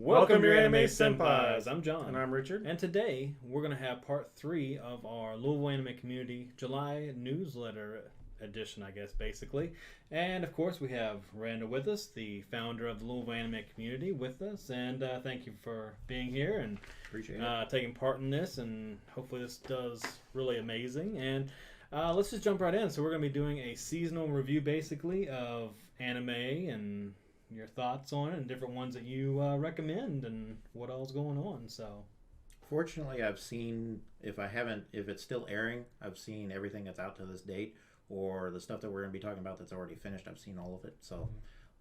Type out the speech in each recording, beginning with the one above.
Welcome, Your Anime Senpais. I'm John. And I'm Richard. And today, we're going to have part 3 of our Louisville Anime Community July newsletter edition, I guess, basically. And, of course, we have Randa with us, the founder of the Louisville Anime Community with us. And thank you for being here and taking part in this. And hopefully this does really amazing. And let's just jump right in. So we're going to be doing a seasonal review, basically, of anime and your thoughts on it and different ones that you recommend and what all's going on. So fortunately, I've seen, if it's still airing, I've seen everything that's out to this date, or the stuff that we're going to be talking about that's already finished. I've seen all of it. So,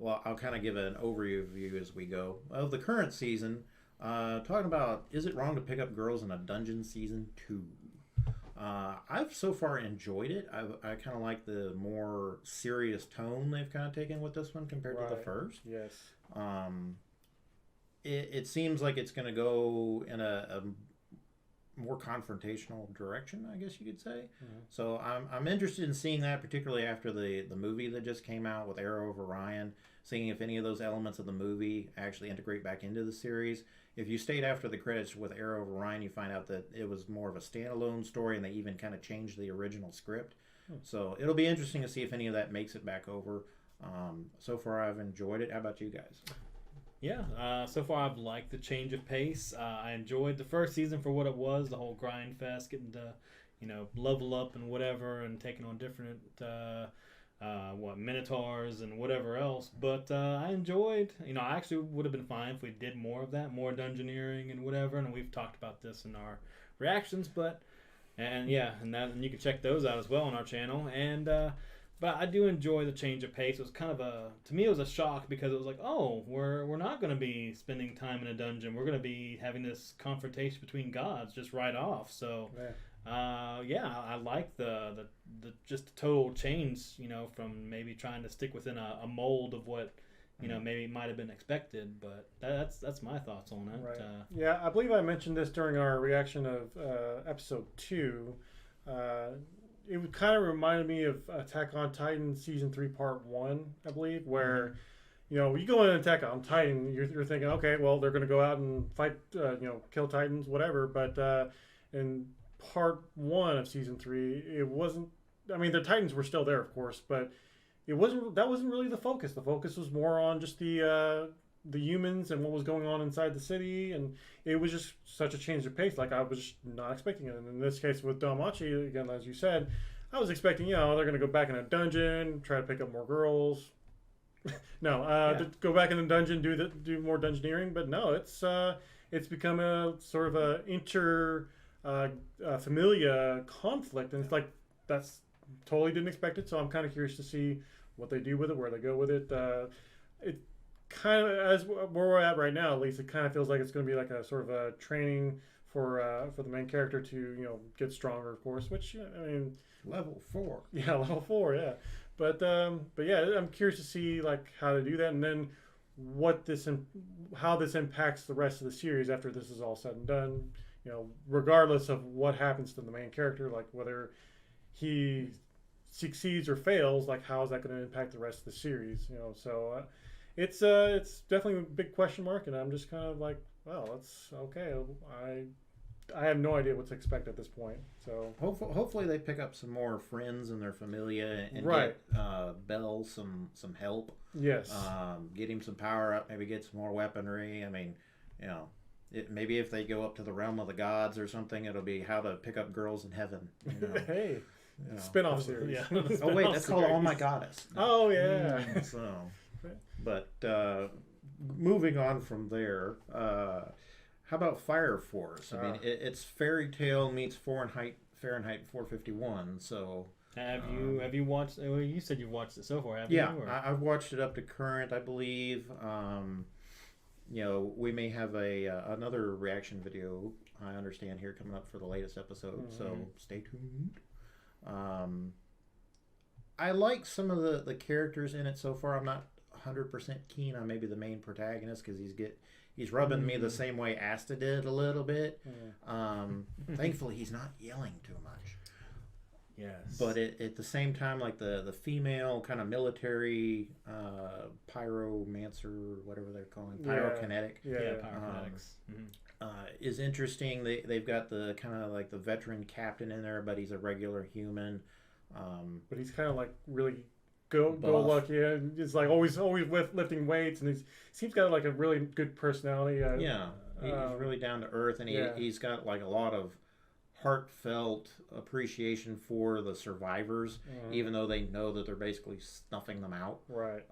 well, I'll kind of give an overview as we go of the current season. Talking about, is it wrong to pick up girls in a dungeon season 2? I've so far enjoyed it. I kind of like the more serious tone they've kind of taken with this one compared to the first. Yes. It seems like it's going to go in a more confrontational direction, I guess you could say. Mm-hmm. So I'm interested in seeing that, particularly after the movie that just came out with Arrow of Orion, seeing if any of those elements of the movie actually integrate back into the series. If you stayed after the credits with Arrow of Orion, you find out that it was more of a standalone story, and they even kind of changed the original script. So it'll be interesting to see if any of that makes it back over. So far, I've enjoyed it. How about you guys? Yeah, so far I've liked the change of pace. I enjoyed the first season for what it was, the whole grind fest, getting to, level up and whatever, and taking on different minotaurs and whatever else. But I enjoyed, I actually would have been fine if we did more of that, more dungeoneering and whatever. And we've talked about this in our reactions, and you can check those out as well on our channel. And but I do enjoy the change of pace. It was kind of to me it was a shock, because it was like, oh, we're not going to be spending time in a dungeon. We're going to be having this confrontation between gods just right off. So. Yeah. I like the just the total change, from maybe trying to stick within a mold of what, maybe might have been expected, but that's my thoughts on it. Right. Yeah, I believe I mentioned this during our reaction of episode 2. It kind of reminded me of Attack on Titan season 3 part 1, I believe, where you go in Attack on Titan, you're thinking, okay, well, they're going to go out and fight, kill Titans, whatever, but in part 1 of season 3, it wasn't. I mean, the Titans were still there, of course, but it wasn't. That wasn't really the focus. The focus was more on just the humans and what was going on inside the city, and it was just such a change of pace. Like, I was just not expecting it. And in this case with Damachi, again, as you said, I was expecting, they're going to go back in a dungeon, try to pick up more girls. To go back in the dungeon, do more dungeoneering. But no, it's become a sort of a familia conflict, and it's like, that's totally didn't expect it. So I'm kind of curious to see what they do with it, where they go with it. It kind of, as where we're at right now, at least, it kind of feels like it's going to be like a sort of a training for the main character to get stronger, of course. Which, I mean, level 4. Yeah, level 4. Yeah, but yeah, I'm curious to see like how to do that, and then how this impacts the rest of the series after this is all said and done. Regardless of what happens to the main character, like whether he succeeds or fails, like how is that going to impact the rest of the series? So it's definitely a big question mark, and I'm just kind of like, well, that's okay. I have no idea what to expect at this point. So hopefully they pick up some more friends in their familia and right. Get Bell some help. Yes. Get him some power up. Maybe get some more weaponry. I mean, maybe if they go up to the realm of the gods or something, it'll be how to pick up girls in heaven. Hey, spin-off series. Yeah. Oh wait, that's called Oh My Goddess. Oh yeah. But moving on from there, how about Fire Force? I mean, it's Fairy Tale meets Fahrenheit 451. So. Have you watched? Well, you said you've watched it so far, haven't you? Yeah, I've watched it up to current, I believe. We may have another reaction video, I understand, here coming up for the latest episode, so stay tuned. I like some of the characters in it so far. I'm not 100% keen on maybe the main protagonist, because he's rubbing me the same way Asta did a little bit. Thankfully, he's not yelling too much. Yes. But at the same time, like the female kind of military pyromancer, whatever they're calling, pyrokinetic. Yeah, pyrotechnics. Is interesting. They've got the kind of like the veteran captain in there, but he's a regular human. But he's kind of like really go lucky. He's like always lifting weights, and he seems got like a really good personality. He's really down to earth, and he's got like a lot of heartfelt appreciation for the survivors, even though they know that they're basically snuffing them out. Right.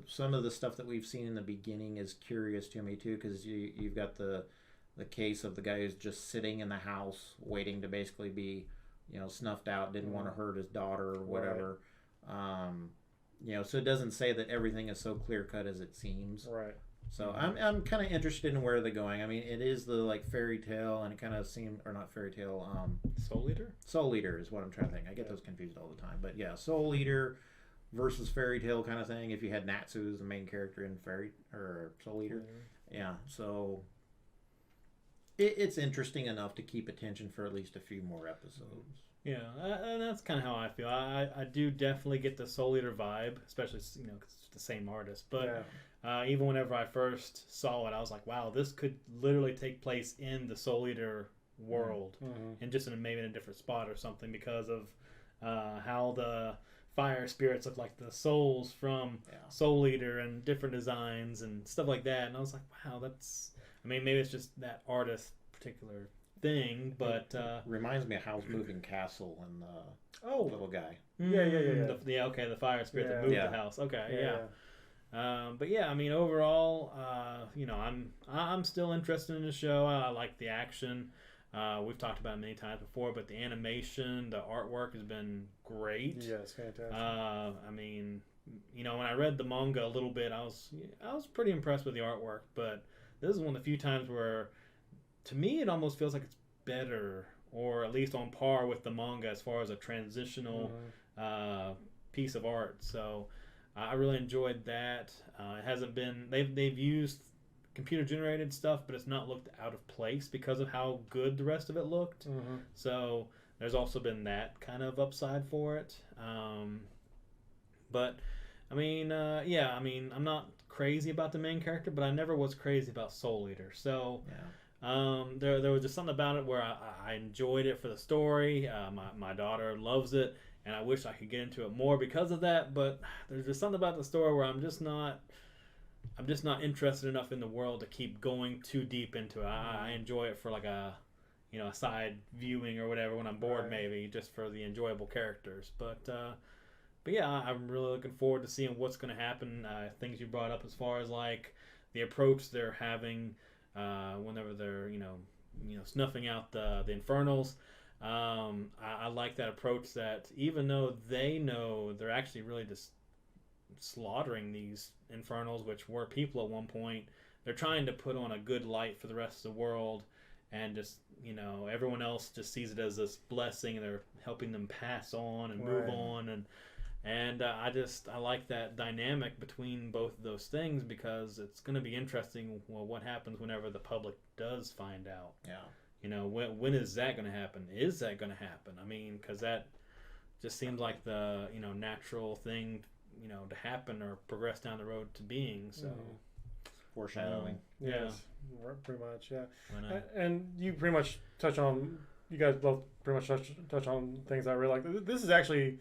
Some of the stuff that we've seen in the beginning is curious to me too, because you've got the case of the guy who's just sitting in the house waiting to basically be, snuffed out, didn't want to hurt his daughter or whatever. Right. So it doesn't say that everything is so clear cut as it seems. Right. So I'm kind of interested in where they're going. I mean, it is the like fairy tale, and it kind of seemed, or not fairy tale. Soul Eater. Soul Eater is what I'm trying to think. I get those confused all the time, but yeah, Soul Eater versus fairy tale kind of thing. If you had Natsu as the main character in fairy or Soul Eater, yeah. So it's interesting enough to keep attention for at least a few more episodes. Yeah, and that's kind of how I feel. I do definitely get the Soul Eater vibe, especially because it's the same artist, but. Even whenever I first saw it, I was like, wow, this could literally take place in the Soul Eater world, and just maybe in a different spot or something, because of how the fire spirits look like the souls from Soul Eater and different designs and stuff like that. And I was like, wow, maybe it's just that artist particular thing, but reminds me of Howl's Moving Castle and the little guy. The fire spirit that moved the house. But yeah, I mean, overall, I'm still interested in the show. I like the action. We've talked about it many times before, but the animation, the artwork has been great. Yeah, it's fantastic. I mean, when I read the manga a little bit, I was pretty impressed with the artwork. But this is one of the few times where, to me, it almost feels like it's better, or at least on par with the manga as far as a transitional piece of art. So. I really enjoyed that. It hasn't been they've used computer generated stuff, but it's not looked out of place because of how good the rest of it looked. So there's also been that kind of upside for it. But I mean, I'm not crazy about the main character, but I never was crazy about Soul Eater. So there was just something about it where I enjoyed it for the story. My daughter loves it. And I wish I could get into it more because of that, but there's just something about the story where I'm just not interested enough in the world to keep going too deep into it. I enjoy it for like a side viewing or whatever when I'm bored, maybe just for the enjoyable characters. But yeah, I'm really looking forward to seeing what's going to happen. Things you brought up as far as like the approach they're having whenever they're snuffing out the infernals. I like that approach, that even though they know they're actually really just slaughtering these infernals, which were people at one point, they're trying to put on a good light for the rest of the world, and just everyone else just sees it as this blessing, and they're helping them pass on and move on, and I like that dynamic between both of those things, because it's going to be interesting what happens whenever the public does find out. When is that going to happen? Is that going to happen? I mean, because that just seems like the natural thing to happen or progress down the road to being. So foreshadowing. Yes, pretty much. Yeah, and you pretty much you guys both pretty much touch on things I really like. This is actually,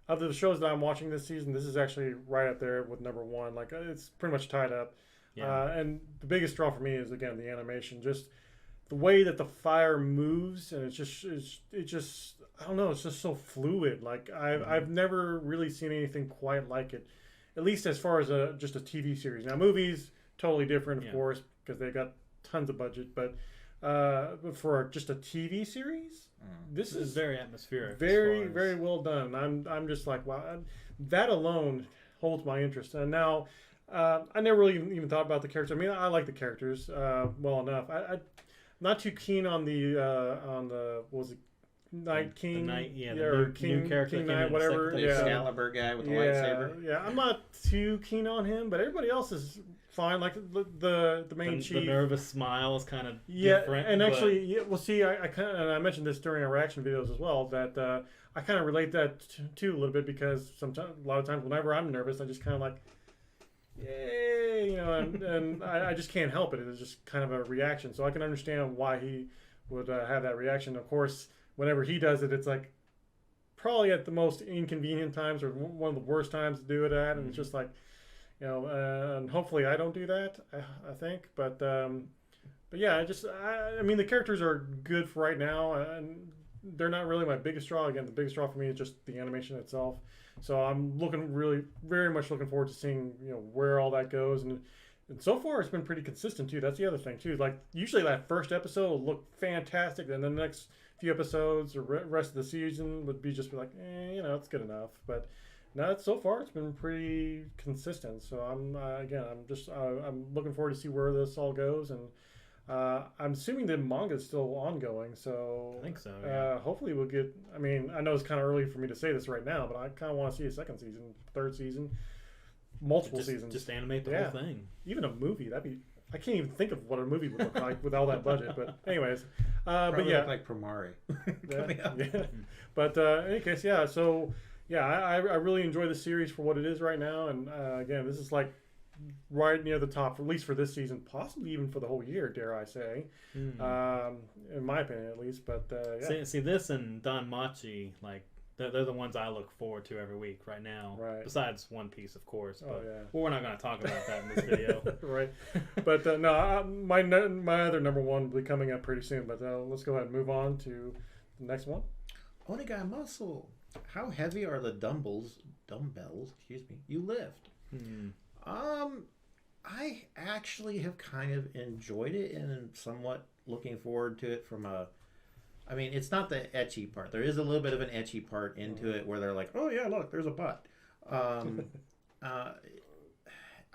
of the shows that I'm watching this season, this is actually right up there with number one. Like, it's pretty much tied up. And the biggest draw for me is, again, the animation. Just the way that the fire moves, and it's just I don't know, it's just so fluid. Like, I've never really seen anything quite like it, at least as far as just a TV series. Now, movies totally different, of course, because they got tons of budget, but for just a TV series, this is very atmospheric, very well done. I'm just like, wow, that alone holds my interest. And now, I never really even thought about the characters. I mean, I like the characters well enough. I'm not too keen on the what was it, Night King, the new character King that came Knight, in whatever. The Yeah, Excalibur guy with the lightsaber. yeah. I'm not too keen on him, but everybody else is fine. Like the main chief. The nervous smile is kind of Yeah, different. and actually, well, see, I kind of, and I mentioned this during our reaction videos as well, that I kind of relate that to a little bit, because sometimes, a lot of times, whenever I'm nervous, I just kind of like, yay, and I just can't help it. It's just kind of a reaction. So I can understand why he would have that reaction. Of course, whenever he does it, it's like probably at the most inconvenient times, or one of the worst times to do it at, and it's just like, and hopefully I don't do that. I think, but yeah, I mean, the characters are good for right now, and they're not really my biggest draw. Again, the biggest draw for me is just the animation itself. So I'm very much looking forward to seeing where all that goes, and so far it's been pretty consistent too. That's the other thing too. Like usually that first episode will look fantastic, and then the next few episodes or rest of the season would be just like, it's good enough. But now so far it's been pretty consistent. So I'm I'm looking forward to see where this all goes, and I'm assuming the manga is still ongoing, so I think so. Yeah. Hopefully we'll get. I mean, I know it's kind of early for me to say this right now, but I kind of want to see a second season, third season, multiple seasons. Just animate the whole thing. Even a movie. That'd be. I can't even think of what a movie would look like with all that budget. But anyways, Probably but yeah, look like Promare. yeah. But in any case, yeah. So yeah, I really enjoy the series for what it is right now, and again, this is like right near the top, at least for this season, possibly even for the whole year, dare I say, in my opinion at least. But yeah. See this and Don Machi, like they're the ones I look forward to every week right now. Right. Besides One Piece, of course. But yeah. Well, we're not going to talk about that in this video. Right. But no, my other number one will be coming up pretty soon. But let's go ahead and move on to the next one. Onigai Muscle. How heavy are the dumbbells? You lift. I actually have kind of enjoyed it, and am somewhat looking forward to it from a. I mean, it's not the ecchi part. There is a little bit of an ecchi part into it where they're like, "Oh yeah, look, there's a butt."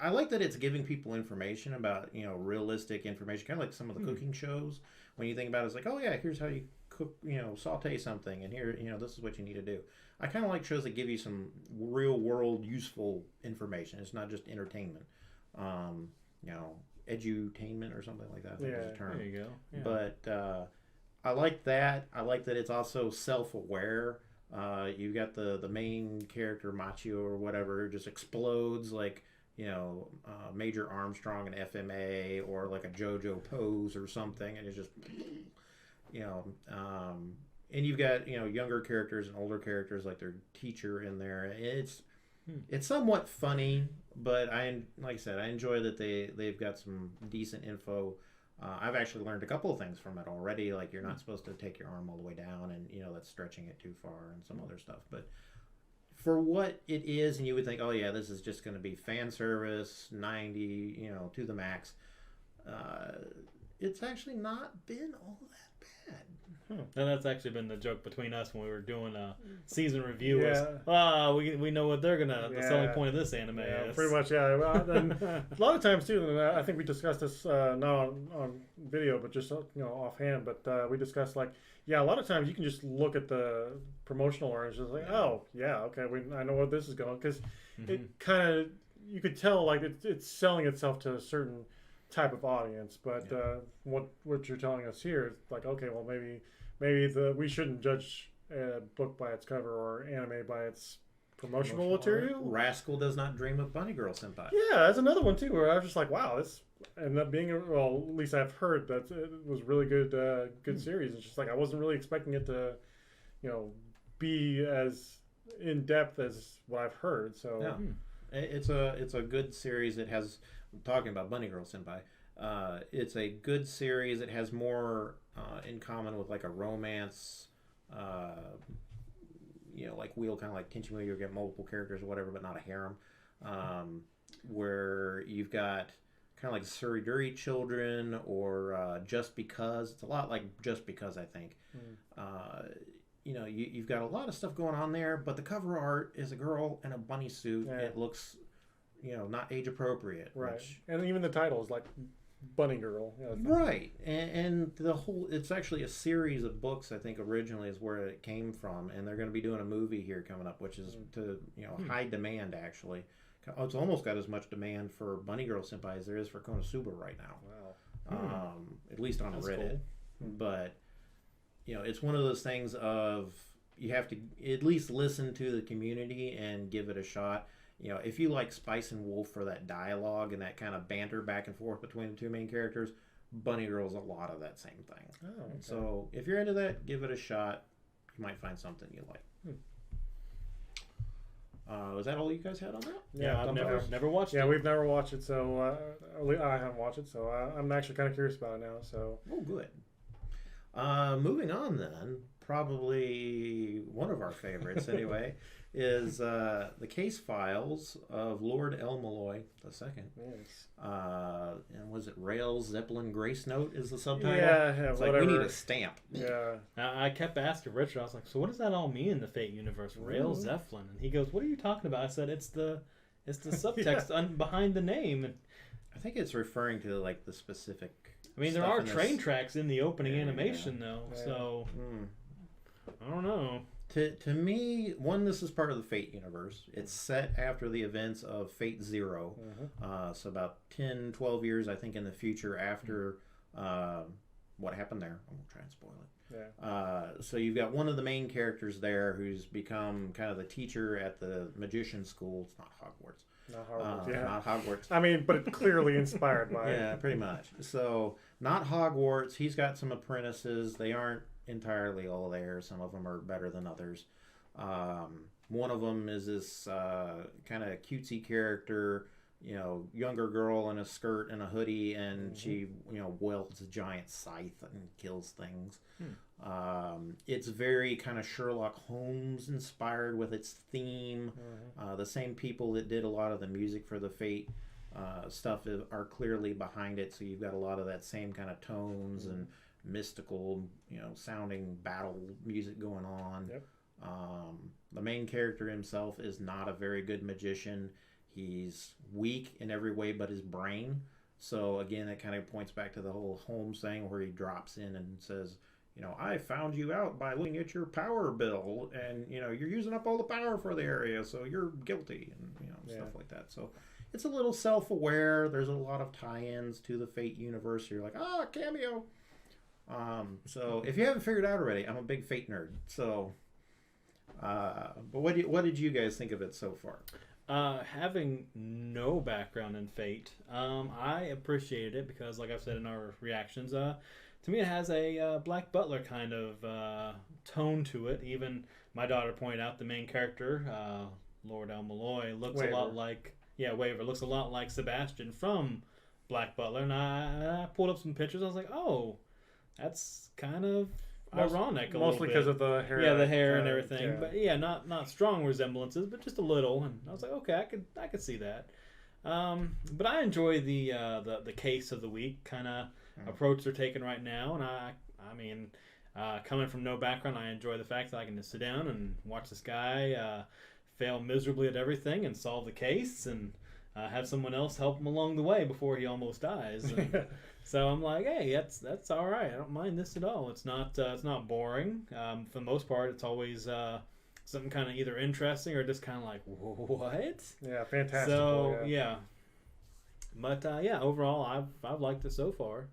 I like that it's giving people information about realistic information, kind of like some of the cooking shows. When you think about it, it's like, "Oh yeah, here's how you cook, saute something, and here, this is what you need to do." I kind of like shows that give you some real world useful information. It's not just entertainment. Edutainment or something like that. I think is a term. There you go. Yeah. But I like that. I like that it's also self-aware. You've got the main character, Machio or whatever, just explodes like, Major Armstrong in FMA, or like a JoJo pose or something, and it's just, and you've got, younger characters and older characters like their teacher in there. It's somewhat funny, but like I said, I enjoy that they've got some decent info. I've actually learned a couple of things from it already, like you're not supposed to take your arm all the way down, and that's stretching it too far, and some other stuff. But for what it is, and you would think, oh yeah, this is just going to be fan service, 90, to the max. It's actually not been all that bad. And that's actually been the joke between us when we were doing a season review. Yeah. We know what the selling point of this anime is. Pretty much, yeah. And a lot of times too, and I think we discussed this not on video, but just offhand. But we discussed a lot of times you can just look at the promotional or it's just like, oh yeah, okay, I know where this is going, because it kind of, you could tell it's selling itself to a certain type of audience. But what you're telling us here is like, okay, well maybe we shouldn't judge a book by its cover or anime by its promotional material. Rascal does not dream of Bunny Girl Senpai. Yeah, that's another one too, where I was just like, wow, this ended up being at least I've heard that it was really good series. It's just like I wasn't really expecting it to be as in depth as what I've heard. So yeah. It's a good series. It has, talking about Bunny Girl Senpai, it's a good series. It has more in common with like a romance, like Wheel, kind of like Tenchi Wheel, you get multiple characters or whatever, but not a harem, where you've got kind of like Suriduri Children or Just Because. It's a lot like Just Because, I think. You've got a lot of stuff going on there, but the cover art is a girl in a bunny suit. Yeah. It looks, not age appropriate. Right. And even the title is like bunny girl. Right, and the whole, it's actually a series of books, I think originally is where it came from, and they're going to be doing a movie here coming up, which is to, high demand actually. It's almost got as much demand for Bunny Girl Senpai as there is for Konosuba right now. Wow. At least on That's Reddit. cool. But, it's one of those things of you have to at least listen to the community and give it a shot. If you like Spice and Wolf for that dialogue and that kind of banter back and forth between the two main characters, Bunny Girl's a lot of that same thing. Oh, okay. So if you're into that, give it a shot. You might find something you like. Is that all you guys had on that? Yeah, I've never watched it. Yeah, we've never watched it, so I haven't watched it, so I'm actually kind of curious about it now. So. Oh, good. Moving on then, probably one of our favorites anyway, is the case files of Lord Owl Malloy II. Yes. And was it Rails Zeppelin Grace Note is the subtitle? Yeah, it's whatever. like we need a stamp. Yeah. I kept asking Richard, I was like, so what does that all mean in the Fate universe? Rail Zeppelin. And he goes, what are you talking about? I said, it's the subtext behind the name. And I think it's referring to like the specific. I mean, there are train tracks in the opening animation though, Yeah. so I don't know. To me, this is part of the Fate universe. It's set after the events of Fate Zero. So about 10, 12 years, I think, in the future after what happened there. I won't try and spoil it. Yeah. So you've got one of the main characters there who's become kind of the teacher at the magician school. It's not Hogwarts. Not Hogwarts. Not Hogwarts. I mean, but clearly inspired by it. Yeah, pretty much. So not Hogwarts. He's got some apprentices. They aren't entirely all there. Some of them are better than others. One of them is this kind of cutesy character, younger girl in a skirt and a hoodie, and she, wields a giant scythe and kills things. It's very kind of Sherlock Holmes inspired with its theme. The same people that did a lot of the music for the Fate stuff are clearly behind it, so you've got a lot of that same kind of tones and mystical, sounding battle music going on. Yep. The main character himself is not a very good magician. He's weak in every way but his brain. So again, that kind of points back to the whole Holmes thing where he drops in and says, I found you out by looking at your power bill, and you're using up all the power for the area, so you're guilty, and stuff like that. So it's a little self-aware. There's a lot of tie-ins to the Fate universe. You're like, cameo. So if you haven't figured out already, I'm a big Fate nerd. So, but what did you guys think of it so far? Having no background in Fate, I appreciated it because, like I've said in our reactions, to me it has a Black Butler kind of tone to it. Even my daughter pointed out the main character, Lord Owl Malloy, looks a lot like Waver looks a lot like Sebastian from Black Butler, and I pulled up some pictures. I was like, oh. That's kind of ironic. Mostly because of the hair. Yeah, the hair and everything. Yeah. But not strong resemblances, but just a little. And I was like, okay, I could see that. But I enjoy the case of the week kind of approach they're taking right now. And I mean, coming from no background, I enjoy the fact that I can just sit down and watch this guy fail miserably at everything and solve the case and have someone else help him along the way before he almost dies. And, so I'm like, hey, that's all right. I don't mind this at all. It's not boring. For the most part, it's always something kind of either interesting or just kind of like, what? Yeah, fantastic. So yeah. But overall, I've liked it so far.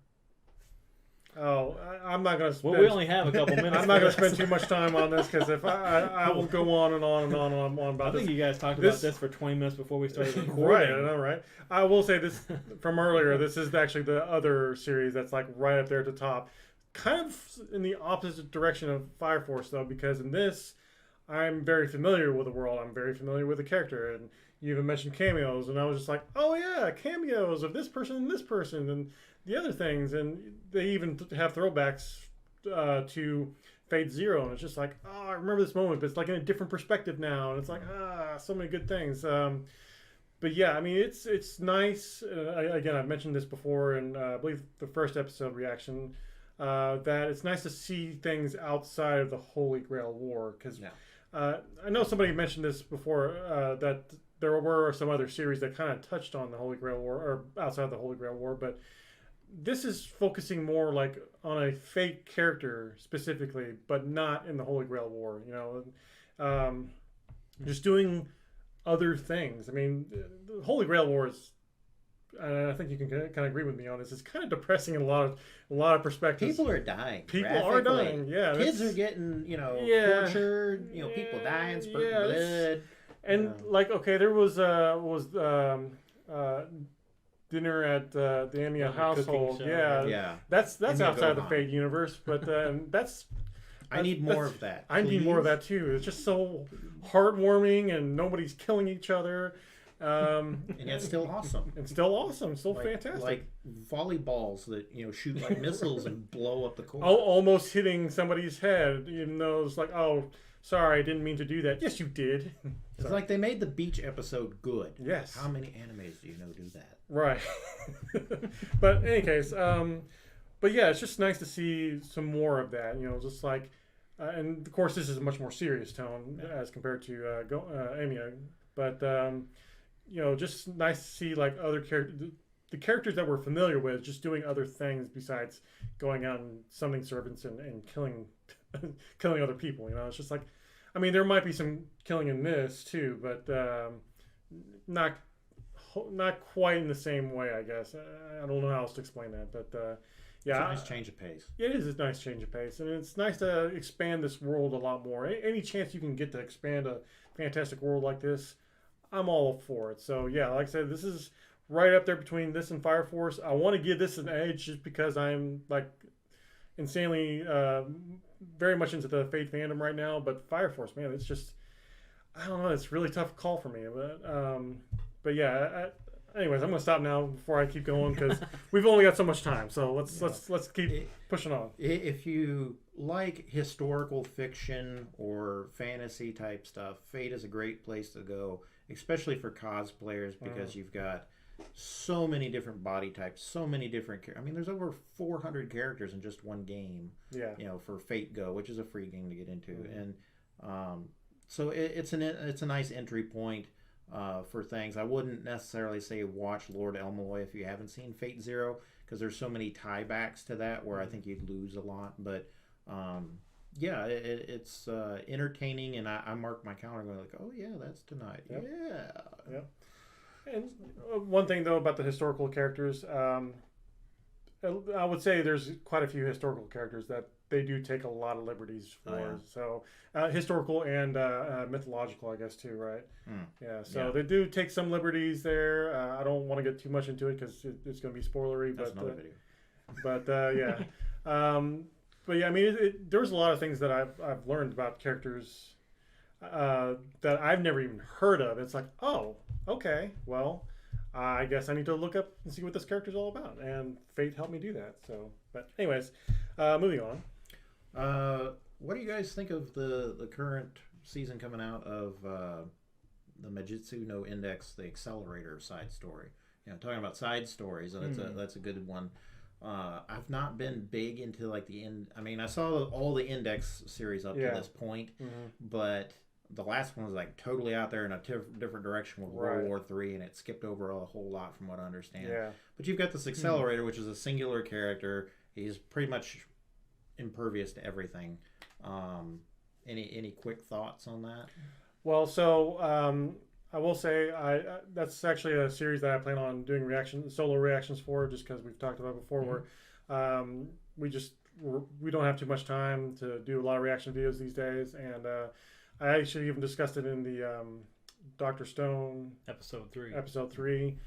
Oh, I'm not going to spend... Well, we only have a couple minutes. I'm not going to spend too much time on this because if I will go on and on and on and on about this. I think you guys talked about this for 20 minutes before we started recording. Right, I know, right? I will say this from earlier. This is actually the other series that's like right up there at the top. Kind of in the opposite direction of Fire Force, though, because in this, I'm very familiar with the world. I'm very familiar with the character. And you even mentioned cameos. And I was just like, oh, yeah, cameos of this person and this person. And the other things, and they even have throwbacks to Fate Zero, and it's just like, oh, I remember this moment, but it's like in a different perspective now, and it's like, so many good things. But yeah, I mean, it's nice. Again, I've mentioned this before in I believe the first episode reaction, that it's nice to see things outside of the Holy Grail War, because I know somebody mentioned this before, that there were some other series that kind of touched on the Holy Grail War, or outside of the Holy Grail War, but this is focusing more like on a fake character specifically, but not in the Holy Grail War. Just doing other things. I mean, the Holy Grail War is. I think you can kind of agree with me on this. It's kind of depressing in a lot of perspectives. People are dying. People are dying. Yeah, kids are getting tortured. People dying, spurting blood. And okay, there was dinner at the Amiya household. Yeah. That's outside the Fate universe, but that's. I need more of that. I need more of that too. It's just so heartwarming, and nobody's killing each other. And yet still awesome. And still awesome. Still fantastic. Like volleyballs that shoot like missiles and blow up the court. Almost hitting somebody's head, even though it's like, oh, sorry, I didn't mean to do that. Yes, you did. It's like they made the beach episode good. Yes. How many animes do you know do that? Right. But in any case, but yeah, it's just nice to see some more of that. Just like, and of course, this is a much more serious tone as compared to Amiya. But just nice to see like other characters, the characters that we're familiar with, just doing other things besides going out and summoning servants and killing other people. It's just like, I mean, there might be some killing in this too, but not quite in the same way, I guess. I don't know how else to explain that, but yeah, it's a nice change of pace. It is a nice change of pace, and it's nice to expand this world a lot more. Any chance you can get to expand a fantastic world like this, I'm all for it. So yeah, like I said, this is right up there between this and Fire Force. I want to give this an edge just because I'm like insanely very much into the Fate fandom right now. But Fire Force, man, it's just, I don't know, it's a really tough call for me. But yeah, anyways, I'm gonna stop now before I keep going because we've only got so much time. So let's keep pushing on. If you like historical fiction or fantasy type stuff, Fate is a great place to go, especially for cosplayers, because you've got so many different body types, so many different. I mean, there's over 400 characters in just one game. Yeah. For Fate Go, which is a free game to get into, and so it's a nice entry point. For things, I wouldn't necessarily say watch Lord Owl Malloy if you haven't seen Fate Zero, because there's so many tiebacks to that where I think you'd lose a lot. But yeah, it's entertaining, and I mark my calendar going like, oh yeah, that's tonight. Yep. Yeah. Yep. And one thing though about the historical characters, I would say there's quite a few historical characters that they do take a lot of liberties for. Oh, yeah. So historical and mythological, I guess, too, right? Yeah. So they do take some liberties there. I don't want to get too much into it because it's going to be spoilery. That's but another video. But yeah. But yeah, I mean, there's a lot of things that I've learned about characters that I've never even heard of. It's like, oh, okay, well, I guess I need to look up and see what this character's all about. And Fate helped me do that. So, but anyways, moving on. What do you guys think of the current season coming out of the Majitsu no Index, the Accelerator side story? Talking about side stories, and that's a good one. I've not been big into like the end. I mean, I saw all the Index series up to this point, but the last one was like totally out there in a different direction with World War III, and it skipped over a whole lot from what I understand. Yeah. But you've got this Accelerator, which is a singular character. He's pretty much impervious to everything. Any quick thoughts on that? Well, so I will say that's actually a series that I plan on doing solo reactions for, just because we've talked about it before. Where we don't have too much time to do a lot of reaction videos these days, and I actually even discussed it in the Dr. Stone episode 3.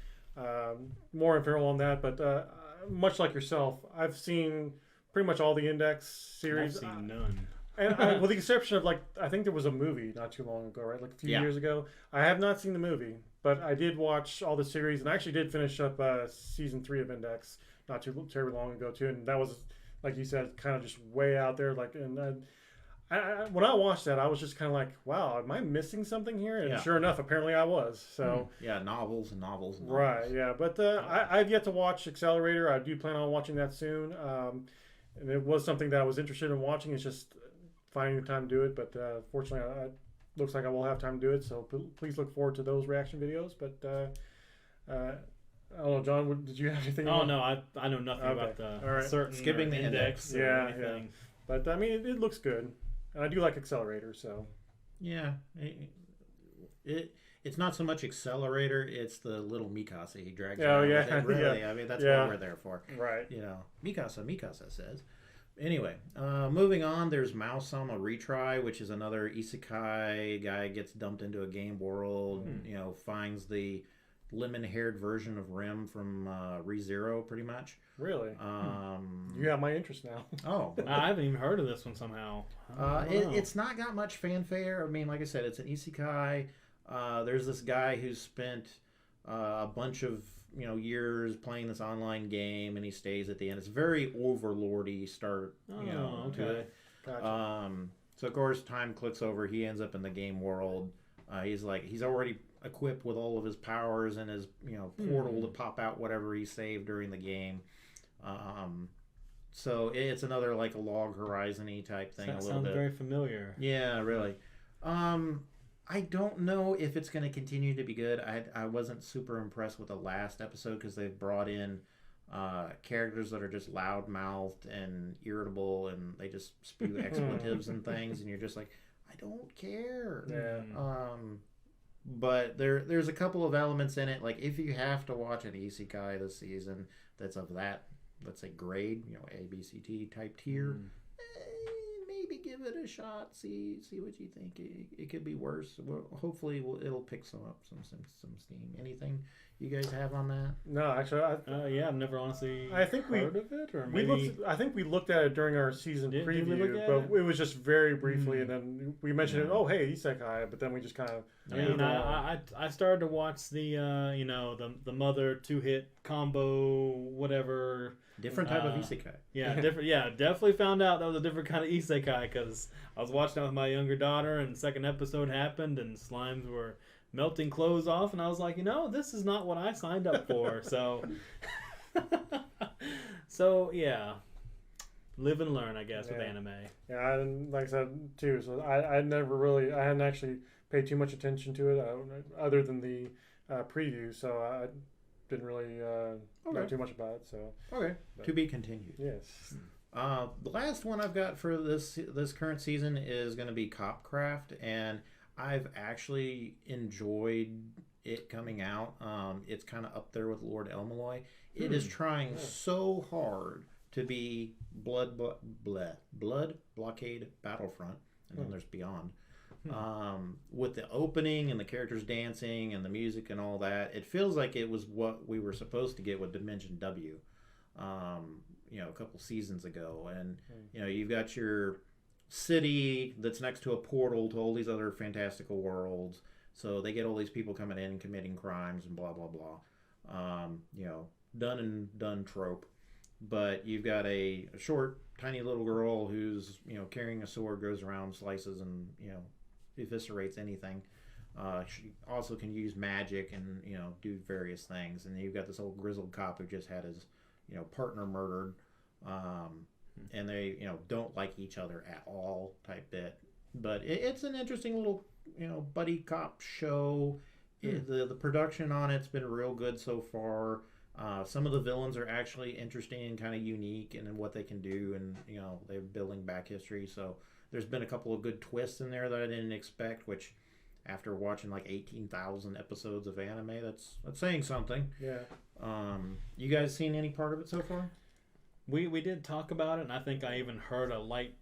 More info on that, but much like yourself, I've seen pretty much all the Index series. I've seen none. And with the exception of I think there was a movie not too long ago, right? Like a few years ago. I have not seen the movie, but I did watch all the series, and I actually did finish up season 3 of Index not too terribly long ago too. And that was, like you said, kind of just way out there. When I watched that, I was just kind of like, wow, am I missing something here? And sure enough, apparently I was. So novels and novels. Right, yeah. But I've yet to watch Accelerator. I do plan on watching that soon. And it was something that I was interested in watching. It's just finding the time to do it. But fortunately, it looks like I will have time to do it. So please look forward to those reaction videos. But I don't know, John. Did you have anything? Oh no, I know nothing Okay. about the All right. certain Skipping the index. or Yeah, anything. But I mean, it looks good, and I do like Accelerator. So Yeah, it's not so much Accelerator; it's the little Mikasa he drags. Oh, around yeah, with it. Really. yeah. I mean, that's Yeah. what we're there for. right. You know, Mikasa says. Anyway, moving on, there's Mouse-sama Retry, which is another isekai guy gets dumped into a game world, you know, finds the lemon-haired version of Rim from ReZero, pretty much. Really. You have my interest now. Oh. I haven't even heard of this one somehow. I don't know. It's not got much fanfare. I mean, like I said, it's an isekai. There's this guy who's spent a bunch of years playing this online game, and he stays at the end. It's very overlordy start. To it. Gotcha. So of course, time clicks over. He ends up in the game world. He's already equipped with all of his powers and his portal to pop out whatever he saved during the game. So it's another like a Log Horizon-y type thing. That a little sounds bit. very familiar. Yeah, really. I don't know if it's going to continue to be good. I wasn't super impressed with the last episode because they've brought in characters that are just loud-mouthed and irritable, and they just spew expletives and things, and you're just like, I don't care. Yeah. But there's a couple of elements in it. Like if you have to watch an isekai this season that's of that, let's say grade, A, B, C, D type tier. Maybe give it a shot. See what you think. It could be worse. Well, hopefully, it'll pick some steam. Anything you guys have on that? No, actually, Yeah, I've never honestly I think heard of it, or we maybe I think we looked at it during our season Did we preview, look at but it was just very briefly, and then we mentioned it. Yeah. Oh, hey, isekai, but then we just kind of. I mean, I started to watch the the mother 2-hit combo whatever. Different type of isekai. Yeah, different. Yeah, definitely found out that was a different kind of isekai because I was watching it with my younger daughter, and the second episode happened, and slimes were melting clothes off, and I was like, this is not what I signed up for. So, yeah, live and learn, I guess, with anime. Yeah, and like I said too, so I hadn't actually paid too much attention to it other than the preview, so I didn't really know too much about it. So Okay, to be continued. Yes. The last one I've got for this current season is going to be Copcraft, and I've actually enjoyed it coming out. It's kind of up there with Lord Owl Malloy. It is trying so hard to be Blood Blockade Battlefront, and then there's Beyond. With the opening and the characters dancing and the music and all that, it feels like it was what we were supposed to get with Dimension W, a couple seasons ago. And you've got your city that's next to a portal to all these other fantastical worlds, so they get all these people coming in and committing crimes and blah blah blah. Done and done trope. But you've got a short, tiny little girl who's carrying a sword, goes around, slices, and eviscerates anything. She also can use magic and do various things. And then you've got this old grizzled cop who just had his partner murdered, and they don't like each other at all type bit. But it's an interesting little buddy cop show. The production on it's been real good so far. Some of the villains are actually interesting and kind of unique in what they can do, and they're building back history. So there's been a couple of good twists in there that I didn't expect, which after watching like 18,000 episodes of anime, that's saying something. Yeah. You guys seen any part of it so far? We did talk about it, and I think I even heard a light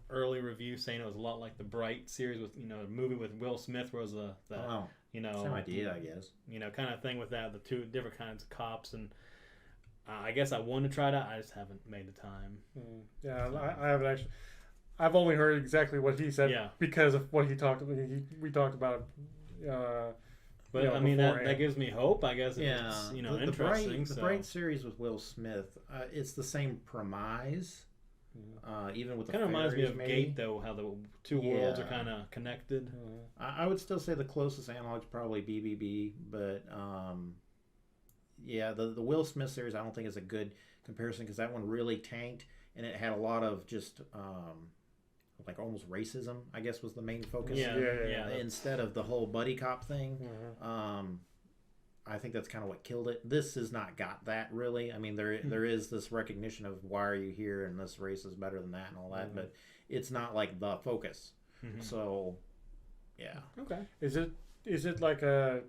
early review saying it was a lot like the Bright series with a movie with Will Smith, where it was the same idea, I guess. Kind of thing with that, the two different kinds of cops, and I guess I want to try it out. I just haven't made the time. Yeah, I haven't actually. I've only heard exactly what he said because of what he talked about. We talked about. But I mean that gives me hope. I guess. It's, interesting. The Bright series with Will Smith, it's the same premise. Even with the kind of reminds me of maybe. Gate, though, how the two worlds are kind of connected. I would still say the closest analog is probably BBB, but the Will Smith series I don't think is a good comparison because that one really tanked, and it had a lot of just like almost racism, I guess, was the main focus. Yeah. Instead of the whole buddy cop thing. I think that's kind of what killed it. This has not got that really. I mean, there is this recognition of why are you here and this race is better than that and all that, but it's not like the focus. So, yeah. Okay. Is it like a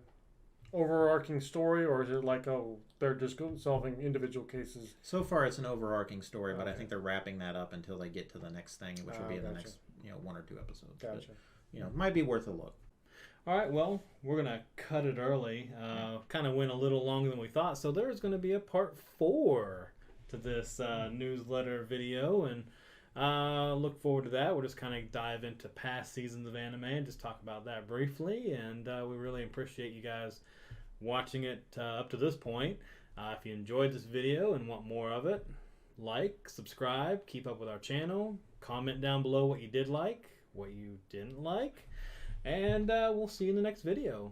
overarching story, or is it like, oh, they're just solving individual cases? So far, it's an overarching story, but I think they're wrapping that up until they get to the next thing, which will be in the next 1 or 2 episodes. Gotcha. But, might be worth a look. All right, well, we're going to cut it early. Kind of went a little longer than we thought, so there's going to be a part 4 to this newsletter video, and look forward to that. We'll just kind of dive into past seasons of anime and just talk about that briefly, and we really appreciate you guys watching it up to this point. If you enjoyed this video and want more of it, like, subscribe, keep up with our channel, comment down below what you did like, what you didn't like, and we'll see you in the next video.